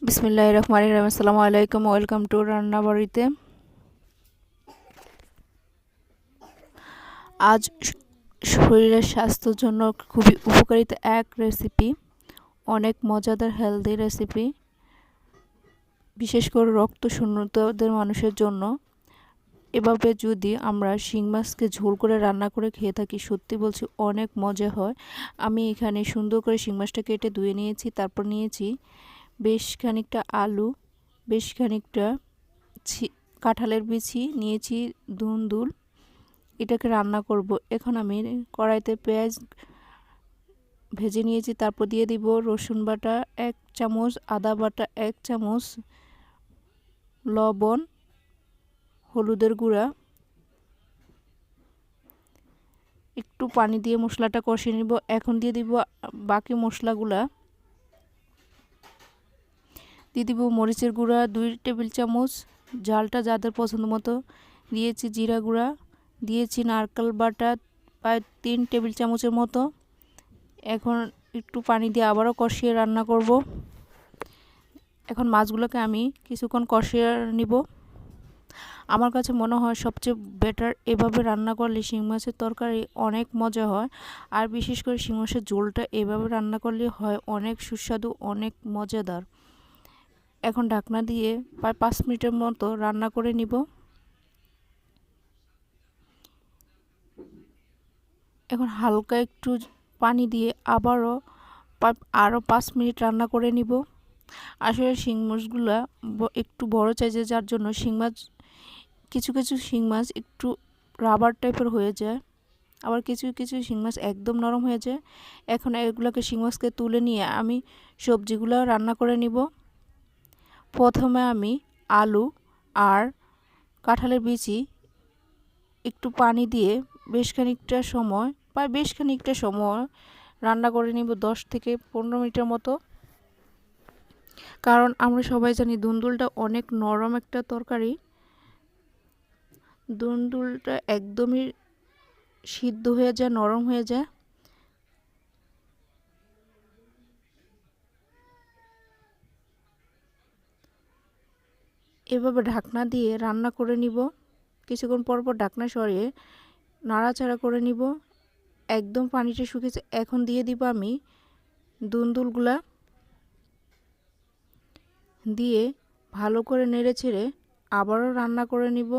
বিসমিল্লাহির রহমানির রহিম। আসসালামু আলাইকুম, ওয়েলকাম টু রান্নাবাড়িতে। আজ শরীরের স্বাস্থ্যের জন্য খুবই উপকারিতা এক রেসিপি, অনেক মজাদার হেলদি রেসিপি, বিশেষ করে রক্ত শূন্যতাদের মানুষের জন্য। এভাবে যদি আমরা শিং মাছকে ঝোল করে রান্না করে খেয়ে থাকি, সত্যি বলছি অনেক মজা হয়। আমি এখানে সুন্দর করে শিং মাছটা কেটে ধুয়ে নিয়েছি। তারপর নিয়েছি বেশ খানিকটা আলু, বেশ খানিকটা কাঁঠালের বিচি, নিয়েছি ধুন্দুল। এটাকে রান্না করব। এখন আমি কড়াইতে পেঁয়াজ ভেজে নিয়েছি। তারপর দিয়ে দিব রসুন বাটা 1 চামচ, আদা বাটা 1 চামচ, লবণ, হলুদের গুঁড়া, একটু পানি দিয়ে মশলাটা কষিয়ে নিব। এখন দিয়ে দিব বাকি মশলাগুলা। দিয়ে দিব মরিচের গুঁড়া 2 টেবিল চামচ, ঝালটা যাদের পছন্দ মতো। দিয়েছি জিরা গুঁড়া, দিয়েছি নারকেল বাটা প্রায় 3 টেবিল চামচের মতো। এখন একটু পানি দিয়ে আবারও কষিয়ে রান্না করব। এখন মাছগুলোকে আমি কিছুক্ষণ কষিয়ে নিব। আমার কাছে মনে হয় সবচেয়ে বেটার এভাবে রান্না করলে শিং মাছের তরকারি অনেক মজা হয়। আর বিশেষ করে শিং মাছের ঝোলটা এভাবে রান্না করলে হয় অনেক সুস্বাদু, অনেক মজাদার। এখন ঢাকনা দিয়ে প্রায় 5 মিনিটের মতো রান্না করে নিব। এখন হালকা একটু পানি দিয়ে আবারও আরও 5 মিনিট রান্না করে নিব। আসলে শিং মাছগুলো একটু বড় সাইজের, যার জন্য শিং মাছ কিছু কিছু শিং মাছ একটু রাবার টাইপের হয়ে যায়, আবার কিছু কিছু শিং মাছ একদম নরম হয়ে যায়। এখন এগুলোকে শিং মাছকে তুলে নিয়ে আমি সবজিগুলো রান্না করে নিব। প্রথমে আমি আলু আর কাঁঠালের বিচি একটু পানি দিয়ে বেশ খানিকটা সময় রান্না করে নিব, 10 থেকে 15 মিনিটের মতো। কারণ আমরা সবাই জানি ধুন্দুলটা অনেক নরম একটা তরকারি। ধুন্দুলটা একদমই সিদ্ধ হয়ে যায়, নরম হয়ে যায়। এভাবে ঢাকনা দিয়ে রান্না করে নিব। কিছুক্ষণ পর পর ঢাকনা সরিয়ে নাড়াচাড়া করে নিব। একদম পানিটা শুকিয়েছে। এখন দিয়ে দিব আমি ধুন্দুলগুলা, দিয়ে ভালো করে নেড়ে ছেড়ে আবারও রান্না করে নিব।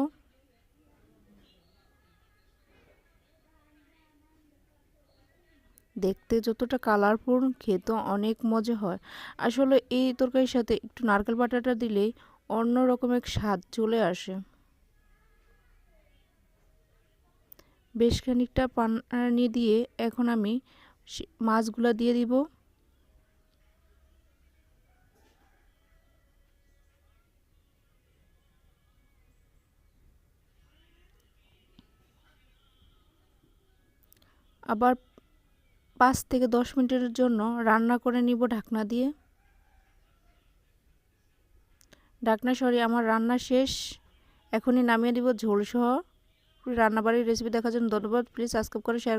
দেখতে যতটা কালারফুল, খেতে অনেক মজা হয়। আসলে এই তরকারির সাথে একটু নারকেল বাটাটা দিলেই অন্য রকমের স্বাদ চলে আসে। বেশ খানিকটা পানি দিয়ে এখন আমি মাছগুলা দিয়ে দিব। আবার 5 থেকে 10 মিনিটের জন্য রান্না করে নিব ঢাকনা দিয়ে। ঢাকনা সরিয়ে আমার রান্না শেষ। এখনই নামিয়ে দিব ঝোল সহ। রান্নাবাড়ির রেসিপি দেখার জন্য ধন্যবাদ। প্লিজ সাবস্ক্রাইব করে শেয়ার